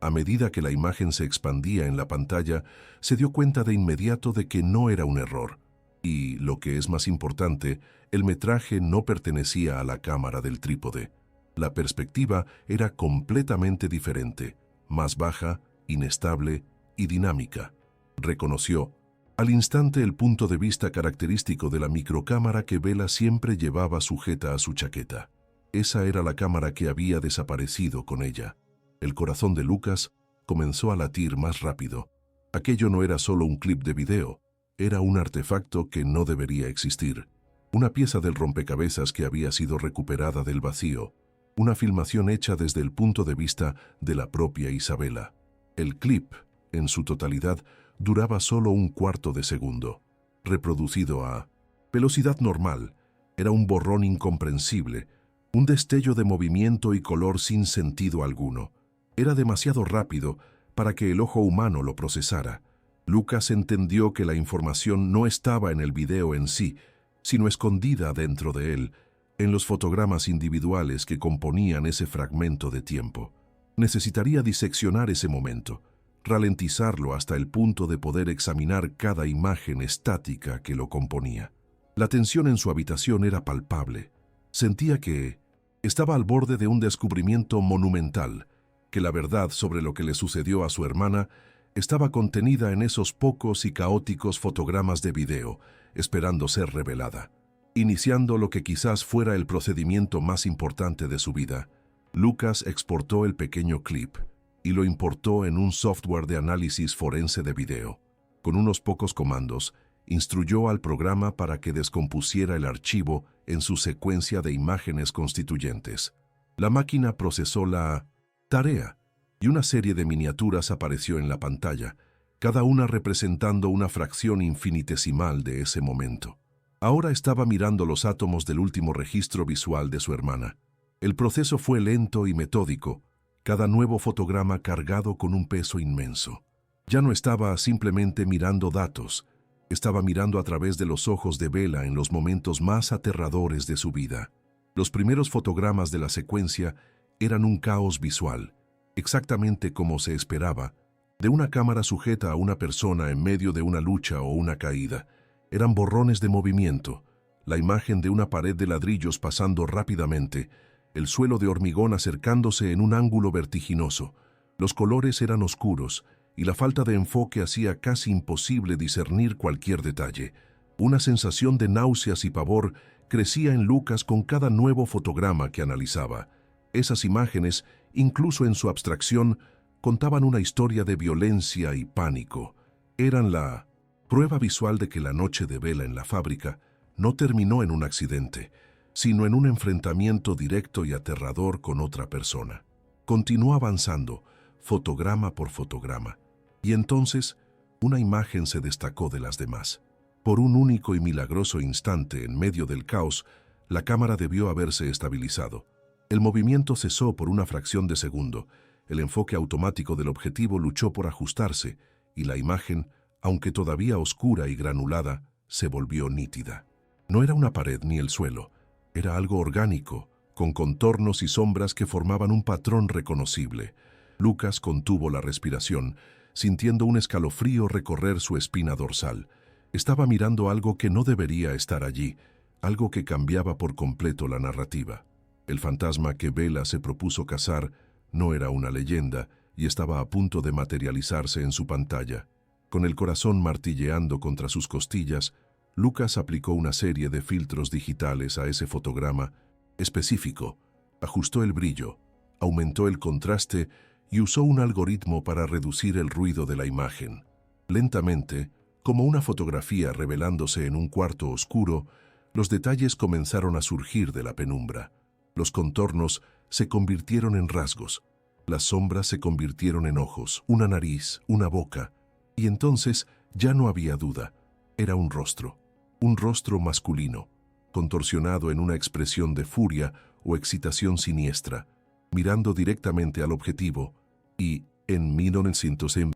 A medida que la imagen se expandía en la pantalla, se dio cuenta de inmediato de que no era un error. Y, lo que es más importante, el metraje no pertenecía a la cámara del trípode. La perspectiva era completamente diferente, más baja, inestable y dinámica. Reconoció al instante el punto de vista característico de la microcámara que Bella siempre llevaba sujeta a su chaqueta. Esa era la cámara que había desaparecido con ella. El corazón de Lucas comenzó a latir más rápido. Aquello no era solo un clip de video, era un artefacto que no debería existir. Una pieza del rompecabezas que había sido recuperada del vacío. Una filmación hecha desde el punto de vista de la propia Isabela. El clip, en su totalidad, duraba solo un cuarto de segundo. Reproducido a velocidad normal, era un borrón incomprensible, un destello de movimiento y color sin sentido alguno. Era demasiado rápido para que el ojo humano lo procesara. Lucas entendió que la información no estaba en el video en sí, sino escondida dentro de él, en los fotogramas individuales que componían ese fragmento de tiempo. Necesitaría diseccionar ese momento, ralentizarlo hasta el punto de poder examinar cada imagen estática que lo componía. La tensión en su habitación era palpable. Sentía que estaba al borde de un descubrimiento monumental, que la verdad sobre lo que le sucedió a su hermana estaba contenida en esos pocos y caóticos fotogramas de video, esperando ser revelada. Iniciando lo que quizás fuera el procedimiento más importante de su vida, Lucas exportó el pequeño clip y lo importó en un software de análisis forense de video. Con unos pocos comandos, instruyó al programa para que descompusiera el archivo en su secuencia de imágenes constituyentes. La máquina procesó la tarea y una serie de miniaturas apareció en la pantalla, cada una representando una fracción infinitesimal de ese momento. Ahora estaba mirando los átomos del último registro visual de su hermana. El proceso fue lento y metódico, cada nuevo fotograma cargado con un peso inmenso. Ya no estaba simplemente mirando datos, estaba mirando a través de los ojos de Bella en los momentos más aterradores de su vida. Los primeros fotogramas de la secuencia eran un caos visual, exactamente como se esperaba, de una cámara sujeta a una persona en medio de una lucha o una caída. Eran borrones de movimiento, la imagen de una pared de ladrillos pasando rápidamente, el suelo de hormigón acercándose en un ángulo vertiginoso, Los colores eran oscuros y la falta de enfoque hacía casi imposible discernir cualquier detalle. Una sensación de náuseas y pavor crecía en Lucas con cada nuevo fotograma que analizaba. Esas imágenes, incluso en su abstracción, contaban una historia de violencia y pánico. Eran la prueba visual de que la noche de Bela en la fábrica no terminó en un accidente, sino en un enfrentamiento directo y aterrador con otra persona. Continuó avanzando, fotograma por fotograma, y entonces una imagen se destacó de las demás. Por un único y milagroso instante, en medio del caos, la cámara debió haberse estabilizado. El movimiento cesó por una fracción de segundo, el enfoque automático del objetivo luchó por ajustarse, y la imagen, aunque todavía oscura y granulada, se volvió nítida. No era una pared ni el suelo, era algo orgánico, con contornos y sombras que formaban un patrón reconocible. Lucas contuvo la respiración, sintiendo un escalofrío recorrer su espina dorsal. Estaba mirando algo que no debería estar allí, algo que cambiaba por completo la narrativa. El fantasma que Bela se propuso cazar no era una leyenda y estaba a punto de materializarse en su pantalla. Con el corazón martilleando contra sus costillas, Lucas aplicó una serie de filtros digitales a ese fotograma específico, ajustó el brillo, aumentó el contraste y usó un algoritmo para reducir el ruido de la imagen. Lentamente, como una fotografía revelándose en un cuarto oscuro, los detalles comenzaron a surgir de la penumbra. Los contornos se convirtieron en rasgos, las sombras se convirtieron en ojos, una nariz, una boca, y entonces ya no había duda, era un rostro masculino, contorsionado en una expresión de furia o excitación siniestra, mirando directamente al objetivo y, en 1900, en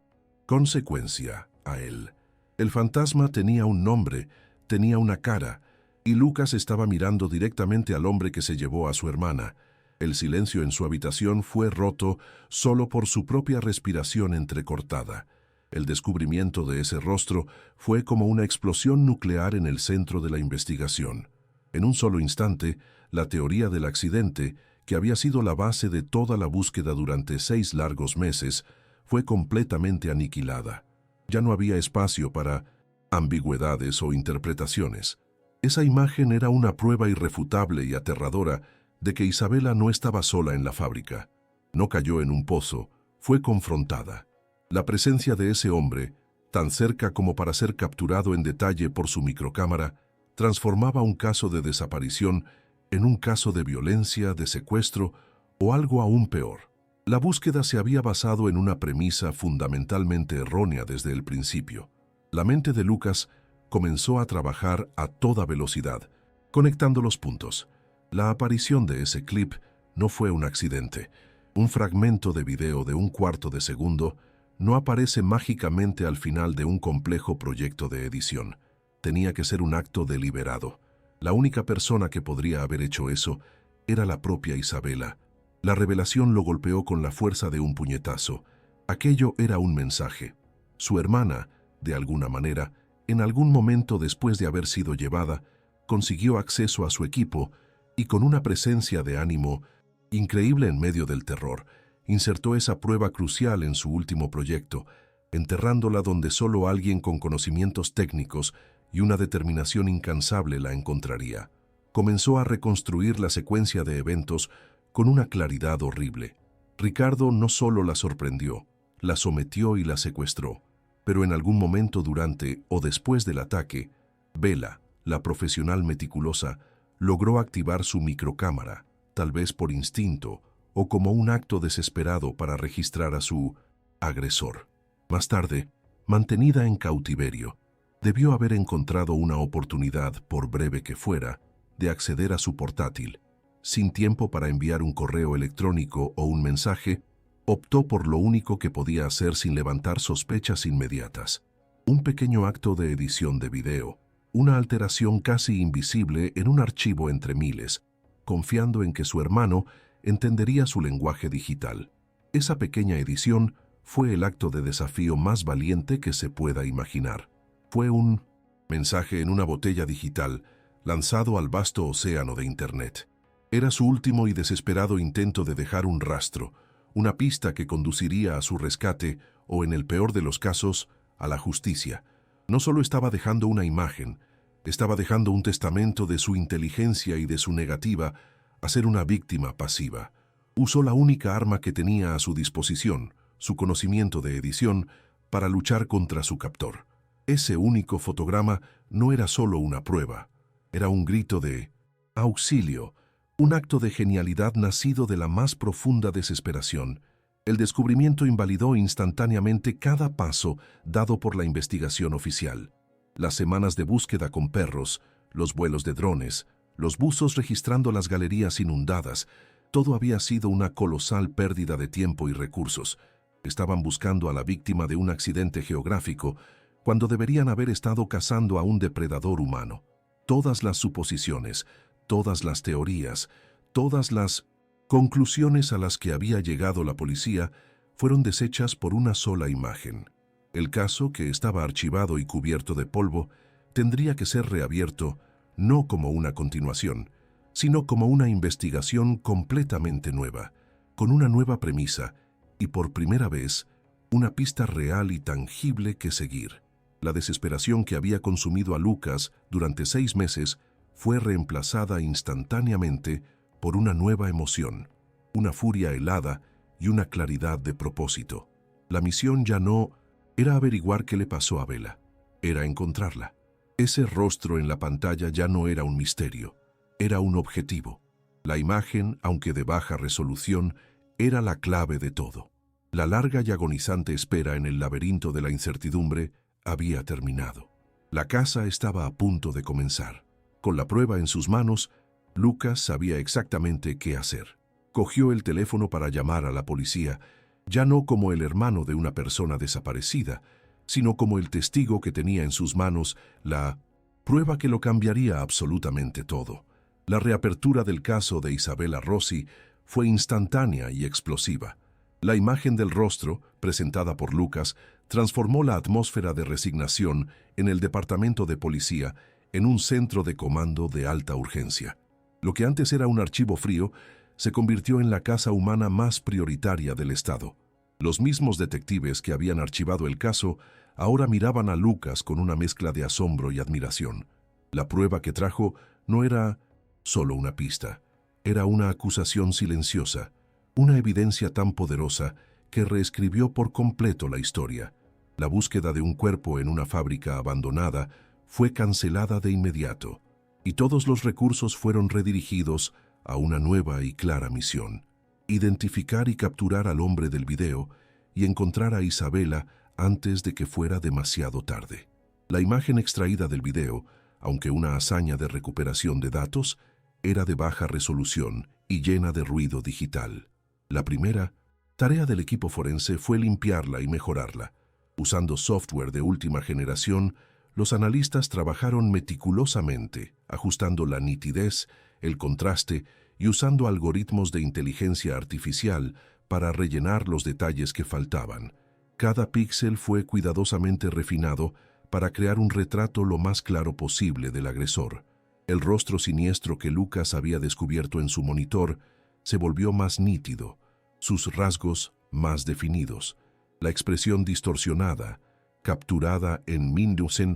consecuencia, a él. El fantasma tenía un nombre, tenía una cara, y Lucas estaba mirando directamente al hombre que se llevó a su hermana. El silencio en su habitación fue roto solo por su propia respiración entrecortada. El descubrimiento de ese rostro fue como una explosión nuclear en el centro de la investigación. En un solo instante, la teoría del accidente, que había sido la base de toda la búsqueda durante 6 largos meses, fue completamente aniquilada. Ya no había espacio para ambigüedades o interpretaciones. Esa imagen era una prueba irrefutable y aterradora de que Isabela no estaba sola en la fábrica. No cayó en un pozo, fue confrontada. La presencia de ese hombre, tan cerca como para ser capturado en detalle por su microcámara, transformaba un caso de desaparición en un caso de violencia, de secuestro o algo aún peor. La búsqueda se había basado en una premisa fundamentalmente errónea desde el principio. La mente de Lucas comenzó a trabajar a toda velocidad, conectando los puntos. La aparición de ese clip no fue un accidente. Un fragmento de video de un cuarto de segundo no aparece mágicamente al final de un complejo proyecto de edición. Tenía que ser un acto deliberado. La única persona que podría haber hecho eso era la propia Isabela. La revelación lo golpeó con la fuerza de un puñetazo. Aquello era un mensaje. Su hermana, de alguna manera, en algún momento después de haber sido llevada, consiguió acceso a su equipo y con una presencia de ánimo increíble en medio del terror, insertó esa prueba crucial en su último proyecto, enterrándola donde solo alguien con conocimientos técnicos y una determinación incansable la encontraría. Comenzó a reconstruir la secuencia de eventos con una claridad horrible. Ricardo no solo la sorprendió, la sometió y la secuestró, pero en algún momento durante o después del ataque, Bela, la profesional meticulosa, logró activar su microcámara, tal vez por instinto o como un acto desesperado para registrar a su agresor. Más tarde, mantenida en cautiverio, debió haber encontrado una oportunidad, por breve que fuera, de acceder a su portátil. Sin tiempo para enviar un correo electrónico o un mensaje, optó por lo único que podía hacer sin levantar sospechas inmediatas. Un pequeño acto de edición de video, una alteración casi invisible en un archivo entre miles, confiando en que su hermano entendería su lenguaje digital. Esa pequeña edición fue el acto de desafío más valiente que se pueda imaginar. Fue un mensaje en una botella digital lanzado al vasto océano de Internet. Era su último y desesperado intento de dejar un rastro, una pista que conduciría a su rescate o, en el peor de los casos, a la justicia. No solo estaba dejando una imagen, estaba dejando un testamento de su inteligencia y de su negativa a ser una víctima pasiva. Usó la única arma que tenía a su disposición, su conocimiento de edición, para luchar contra su captor. Ese único fotograma no era solo una prueba, era un grito de auxilio, un acto de genialidad nacido de la más profunda desesperación. El descubrimiento invalidó instantáneamente cada paso dado por la investigación oficial. Las semanas de búsqueda con perros, los vuelos de drones, los buzos registrando las galerías inundadas, todo había sido una colosal pérdida de tiempo y recursos. Estaban buscando a la víctima de un accidente geográfico cuando deberían haber estado cazando a un depredador humano. Todas las suposiciones, todas las teorías, todas las conclusiones a las que había llegado la policía fueron deshechas por una sola imagen. El caso, que estaba archivado y cubierto de polvo, tendría que ser reabierto no como una continuación, sino como una investigación completamente nueva, con una nueva premisa y, por primera vez, una pista real y tangible que seguir. La desesperación que había consumido a Lucas durante 6 meses fue reemplazada instantáneamente por una nueva emoción, una furia helada y una claridad de propósito. La misión ya no era averiguar qué le pasó a Bella, era encontrarla. Ese rostro en la pantalla ya no era un misterio, era un objetivo. La imagen, aunque de baja resolución, era la clave de todo. La larga y agonizante espera en el laberinto de la incertidumbre había terminado. La caza estaba a punto de comenzar. Con la prueba en sus manos, Lucas sabía exactamente qué hacer. Cogió el teléfono para llamar a la policía, ya no como el hermano de una persona desaparecida, sino como el testigo que tenía en sus manos la prueba que lo cambiaría absolutamente todo. La reapertura del caso de Isabella Rossi fue instantánea y explosiva. La imagen del rostro, presentada por Lucas, transformó la atmósfera de resignación en el departamento de policía en un centro de comando de alta urgencia. Lo que antes era un archivo frío se convirtió en la causa humana más prioritaria del Estado. Los mismos detectives que habían archivado el caso ahora miraban a Lucas con una mezcla de asombro y admiración. La prueba que trajo no era solo una pista, era una acusación silenciosa, una evidencia tan poderosa que reescribió por completo la historia. La búsqueda de un cuerpo en una fábrica abandonada fue cancelada de inmediato, y todos los recursos fueron redirigidos a una nueva y clara misión: identificar y capturar al hombre del video y encontrar a Isabella antes de que fuera demasiado tarde. La imagen extraída del video, aunque una hazaña de recuperación de datos, era de baja resolución y llena de ruido digital. La primera tarea del equipo forense fue limpiarla y mejorarla. Usando software de última generación, los analistas trabajaron meticulosamente, ajustando la nitidez, el contraste y usando algoritmos de inteligencia artificial para rellenar los detalles que faltaban. Cada píxel fue cuidadosamente refinado para crear un retrato lo más claro posible del agresor. El rostro siniestro que Lucas había descubierto en su monitor se volvió más nítido, sus rasgos más definidos, la expresión distorsionada, capturada en Mindusen.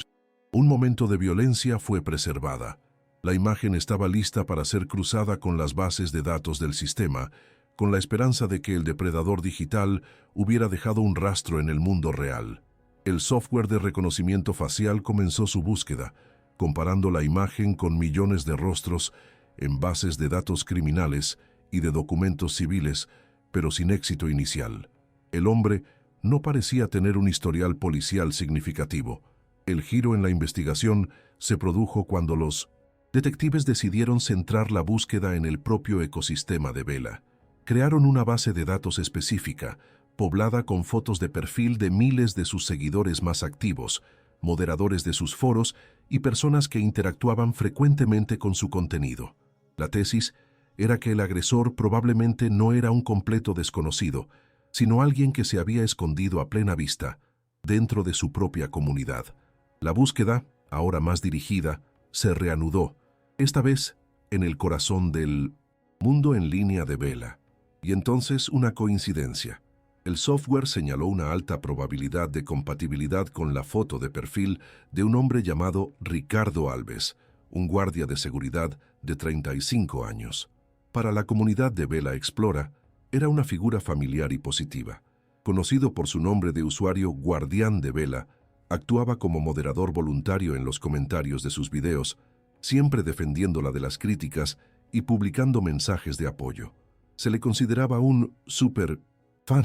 Un momento de violencia fue preservada. La imagen estaba lista para ser cruzada con las bases de datos del sistema, con la esperanza de que el depredador digital hubiera dejado un rastro en el mundo real. El software de reconocimiento facial comenzó su búsqueda, comparando la imagen con millones de rostros en bases de datos criminales y de documentos civiles, pero sin éxito inicial. El hombre no parecía tener un historial policial significativo. El giro en la investigación se produjo cuando los detectives decidieron centrar la búsqueda en el propio ecosistema de Bella. Crearon una base de datos específica, poblada con fotos de perfil de miles de sus seguidores más activos, moderadores de sus foros y personas que interactuaban frecuentemente con su contenido. La tesis era que el agresor probablemente no era un completo desconocido, sino alguien que se había escondido a plena vista, dentro de su propia comunidad. La búsqueda, ahora más dirigida, se reanudó, esta vez en el corazón del mundo en línea de Bella. Y entonces una coincidencia. El software señaló una alta probabilidad de compatibilidad con la foto de perfil de un hombre llamado Ricardo Alves, un guardia de seguridad de 35 años. Para la comunidad de Vela Explora, era una figura familiar y positiva. Conocido por su nombre de usuario Guardián de Vela, actuaba como moderador voluntario en los comentarios de sus videos, siempre defendiéndola de las críticas y publicando mensajes de apoyo. Se le consideraba un super fan,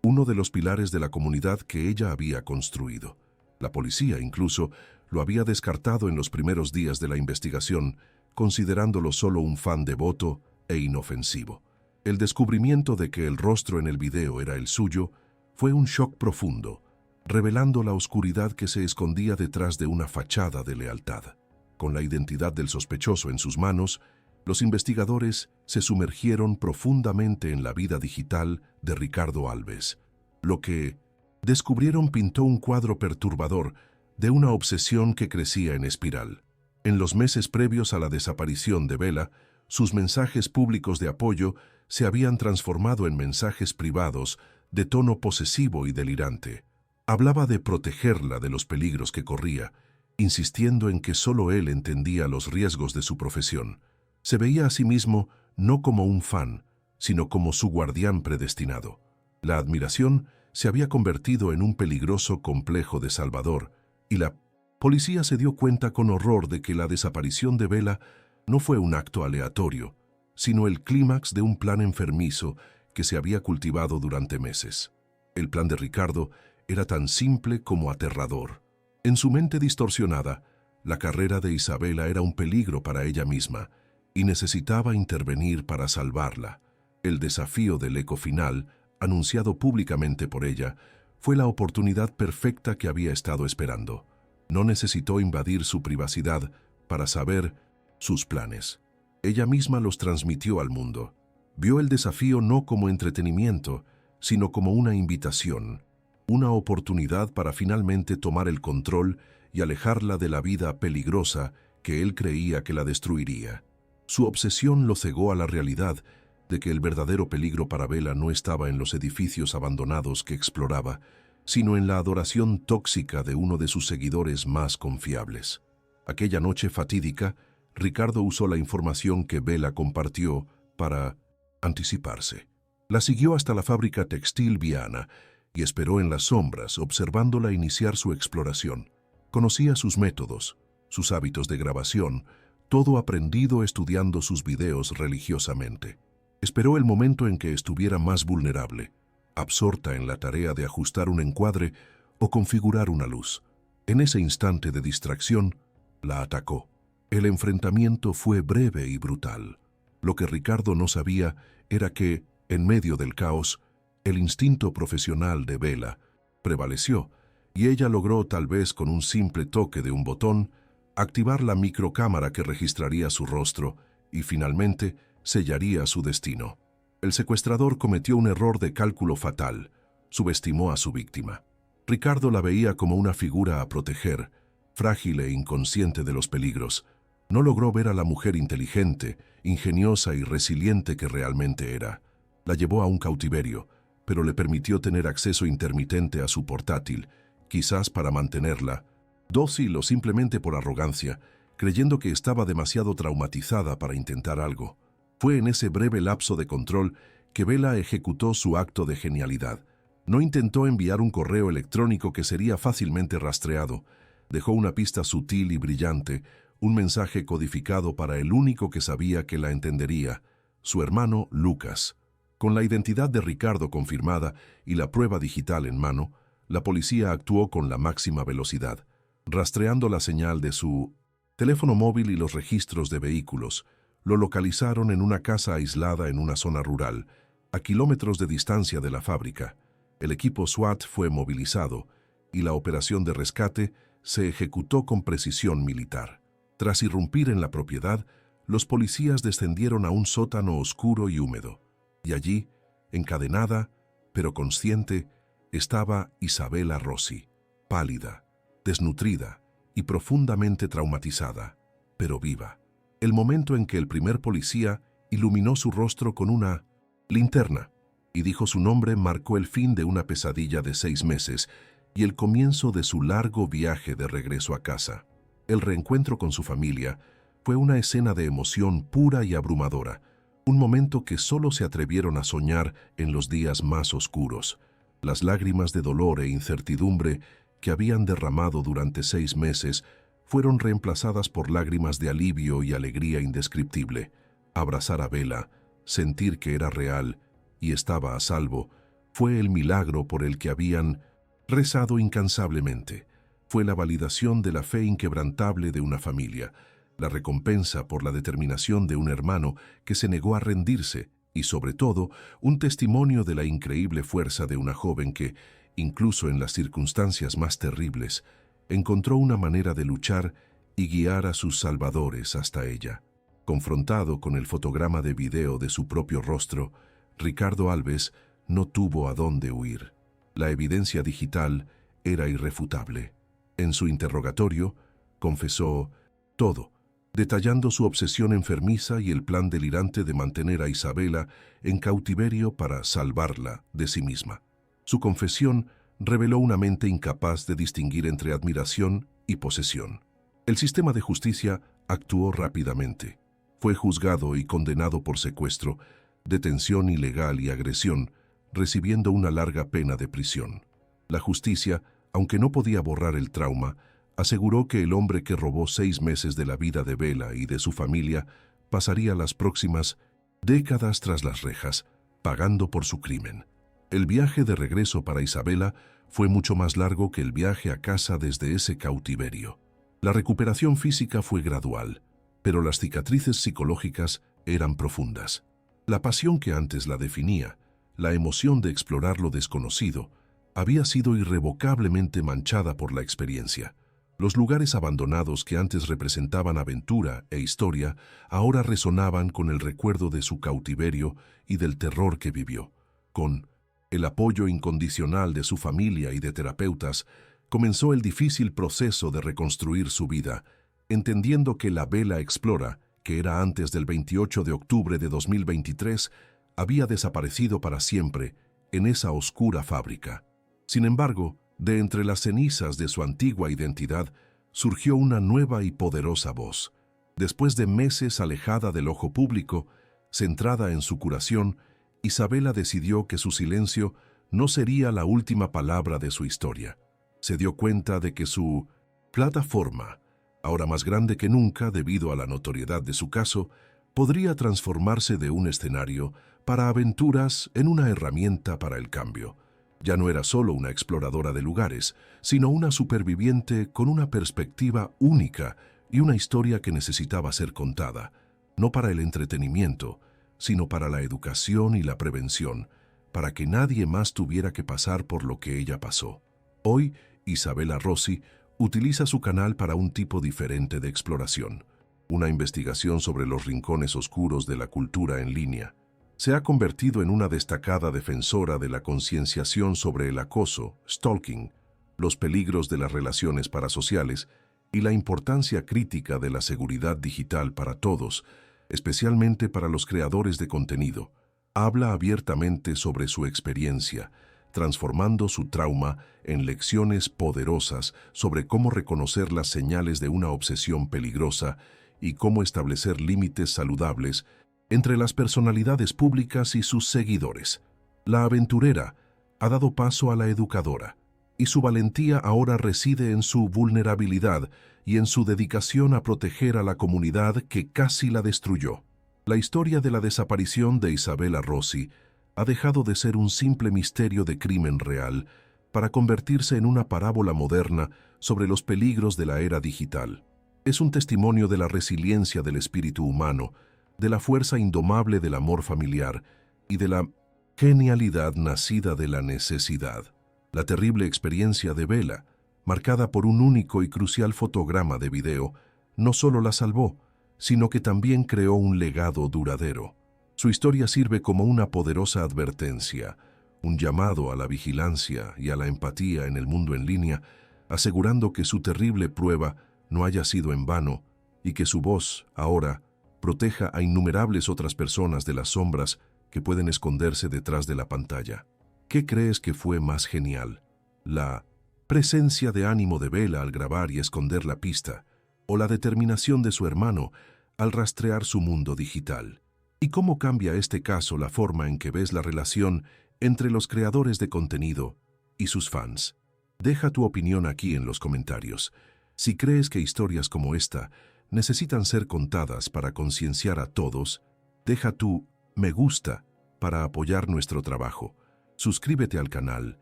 uno de los pilares de la comunidad que ella había construido. La policía incluso lo había descartado en los primeros días de la investigación, considerándolo solo un fan devoto e inofensivo. El descubrimiento de que el rostro en el video era el suyo fue un shock profundo, revelando la oscuridad que se escondía detrás de una fachada de lealtad. Con la identidad del sospechoso en sus manos, los investigadores se sumergieron profundamente en la vida digital de Ricardo Alves. Lo que descubrieron pintó un cuadro perturbador de una obsesión que crecía en espiral. En los meses previos a la desaparición de Vela, sus mensajes públicos de apoyo se habían transformado en mensajes privados de tono posesivo y delirante. Hablaba de protegerla de los peligros que corría, insistiendo en que solo él entendía los riesgos de su profesión. Se veía a sí mismo no como un fan, sino como su guardián predestinado. La admiración se había convertido en un peligroso complejo de Salvador, y la policía se dio cuenta con horror de que la desaparición de Vela no fue un acto aleatorio, sino el clímax de un plan enfermizo que se había cultivado durante meses. El plan de Ricardo era tan simple como aterrador. En su mente distorsionada, la carrera de Isabela era un peligro para ella misma y necesitaba intervenir para salvarla. El desafío del eco final, anunciado públicamente por ella, fue la oportunidad perfecta que había estado esperando. No necesitó invadir su privacidad para saber sus planes. Ella misma los transmitió al mundo. Vio el desafío no como entretenimiento, sino como una invitación, una oportunidad para finalmente tomar el control y alejarla de la vida peligrosa que él creía que la destruiría. Su obsesión lo cegó a la realidad de que el verdadero peligro para Vela no estaba en los edificios abandonados que exploraba, sino en la adoración tóxica de uno de sus seguidores más confiables. Aquella noche fatídica, Ricardo usó la información que Vela compartió para anticiparse. La siguió hasta la fábrica textil Viana y esperó en las sombras, observándola iniciar su exploración. Conocía sus métodos, sus hábitos de grabación, todo aprendido estudiando sus videos religiosamente. Esperó el momento en que estuviera más vulnerable, absorta en la tarea de ajustar un encuadre o configurar una luz. En ese instante de distracción, la atacó. El enfrentamiento fue breve y brutal. Lo que Ricardo no sabía era que, en medio del caos, el instinto profesional de Vela prevaleció y ella logró, tal vez con un simple toque de un botón, activar la microcámara que registraría su rostro y finalmente sellaría su destino. El secuestrador cometió un error de cálculo fatal, subestimó a su víctima. Ricardo la veía como una figura a proteger, frágil e inconsciente de los peligros. No logró ver a la mujer inteligente, ingeniosa y resiliente que realmente era. La llevó a un cautiverio, pero le permitió tener acceso intermitente a su portátil, quizás para mantenerla dócil o simplemente por arrogancia, creyendo que estaba demasiado traumatizada para intentar algo. Fue en ese breve lapso de control que Vela ejecutó su acto de genialidad. No intentó enviar un correo electrónico que sería fácilmente rastreado. Dejó una pista sutil y brillante, un mensaje codificado para el único que sabía que la entendería, su hermano Lucas. Con la identidad de Ricardo confirmada y la prueba digital en mano, la policía actuó con la máxima velocidad, rastreando la señal de su teléfono móvil y los registros de vehículos. Lo localizaron en una casa aislada en una zona rural, a kilómetros de distancia de la fábrica. El equipo SWAT fue movilizado y la operación de rescate se ejecutó con precisión militar. Tras irrumpir en la propiedad, los policías descendieron a un sótano oscuro y húmedo. Y allí, encadenada, pero consciente, estaba Isabela Rossi, pálida, desnutrida y profundamente traumatizada, pero viva. El momento en que el primer policía iluminó su rostro con una Linterna, y dijo su nombre, marcó el fin de una pesadilla de 6 meses y el comienzo de su largo viaje de regreso a casa. El reencuentro con su familia fue una escena de emoción pura y abrumadora, un momento que solo se atrevieron a soñar en los días más oscuros. Las lágrimas de dolor e incertidumbre que habían derramado durante 6 meses fueron reemplazadas por lágrimas de alivio y alegría indescriptible. Abrazar a Bella, sentir que era real y estaba a salvo, fue el milagro por el que habían rezado incansablemente. Fue la validación de la fe inquebrantable de una familia, la recompensa por la determinación de un hermano que se negó a rendirse y, sobre todo, un testimonio de la increíble fuerza de una joven que, incluso en las circunstancias más terribles, encontró una manera de luchar y guiar a sus salvadores hasta ella. Confrontado con el fotograma de video de su propio rostro, Ricardo Alves no tuvo a dónde huir. La evidencia digital era irrefutable. En su interrogatorio, confesó todo, detallando su obsesión enfermiza y el plan delirante de mantener a Isabela en cautiverio para salvarla de sí misma. Su confesión reveló una mente incapaz de distinguir entre admiración y posesión. El sistema de justicia actuó rápidamente. Fue juzgado y condenado por secuestro, detención ilegal y agresión, recibiendo una larga pena de prisión. La justicia, aunque no podía borrar el trauma, aseguró que el hombre que robó 6 meses de la vida de Bella y de su familia pasaría las próximas décadas tras las rejas, pagando por su crimen. El viaje de regreso para Isabela fue mucho más largo que el viaje a casa desde ese cautiverio. La recuperación física fue gradual, pero las cicatrices psicológicas eran profundas. La pasión que antes la definía, la emoción de explorar lo desconocido, había sido irrevocablemente manchada por la experiencia. Los lugares abandonados que antes representaban aventura e historia ahora resonaban con el recuerdo de su cautiverio y del terror que vivió. Con el apoyo incondicional de su familia y de terapeutas, comenzó el difícil proceso de reconstruir su vida, entendiendo que la Bella Explora, que era antes del 28 de octubre de 2023, había desaparecido para siempre en esa oscura fábrica. Sin embargo, de entre las cenizas de su antigua identidad, surgió una nueva y poderosa voz. Después de meses alejada del ojo público, centrada en su curación, Isabela decidió que su silencio no sería la última palabra de su historia. Se dio cuenta de que su plataforma, ahora más grande que nunca debido a la notoriedad de su caso, podría transformarse de un escenario para aventuras en una herramienta para el cambio. Ya no era solo una exploradora de lugares, sino una superviviente con una perspectiva única y una historia que necesitaba ser contada, no para el entretenimiento, sino para la educación y la prevención, para que nadie más tuviera que pasar por lo que ella pasó. Hoy, Isabela Rossi utiliza su canal para un tipo diferente de exploración, una investigación sobre los rincones oscuros de la cultura en línea. Se ha convertido en una destacada defensora de la concienciación sobre el acoso, stalking, los peligros de las relaciones parasociales y la importancia crítica de la seguridad digital para todos, especialmente para los creadores de contenido. Habla abiertamente sobre su experiencia, transformando su trauma en lecciones poderosas sobre cómo reconocer las señales de una obsesión peligrosa y cómo establecer límites saludables entre las personalidades públicas y sus seguidores. La aventurera ha dado paso a la educadora, y su valentía ahora reside en su vulnerabilidad y en su dedicación a proteger a la comunidad que casi la destruyó. La historia de la desaparición de Isabela Rossi ha dejado de ser un simple misterio de crimen real para convertirse en una parábola moderna sobre los peligros de la era digital. Es un testimonio de la resiliencia del espíritu humano, de la fuerza indomable del amor familiar y de la genialidad nacida de la necesidad. La terrible experiencia de Bella, marcada por un único y crucial fotograma de video, no solo la salvó, sino que también creó un legado duradero. Su historia sirve como una poderosa advertencia, un llamado a la vigilancia y a la empatía en el mundo en línea, asegurando que su terrible prueba no haya sido en vano y que su voz, ahora, proteja a innumerables otras personas de las sombras que pueden esconderse detrás de la pantalla. ¿Qué crees que fue más genial? ¿La presencia de ánimo de Bella al grabar y esconder la pista, o la determinación de su hermano al rastrear su mundo digital? ¿Y cómo cambia este caso la forma en que ves la relación entre los creadores de contenido y sus fans? Deja tu opinión aquí en los comentarios. Si crees que historias como esta necesitan ser contadas para concienciar a todos, deja tu me gusta para apoyar nuestro trabajo. Suscríbete al canal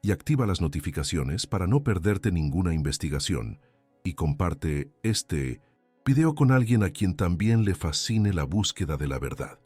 y activa las notificaciones para no perderte ninguna investigación. Y comparte este video con alguien a quien también le fascine la búsqueda de la verdad.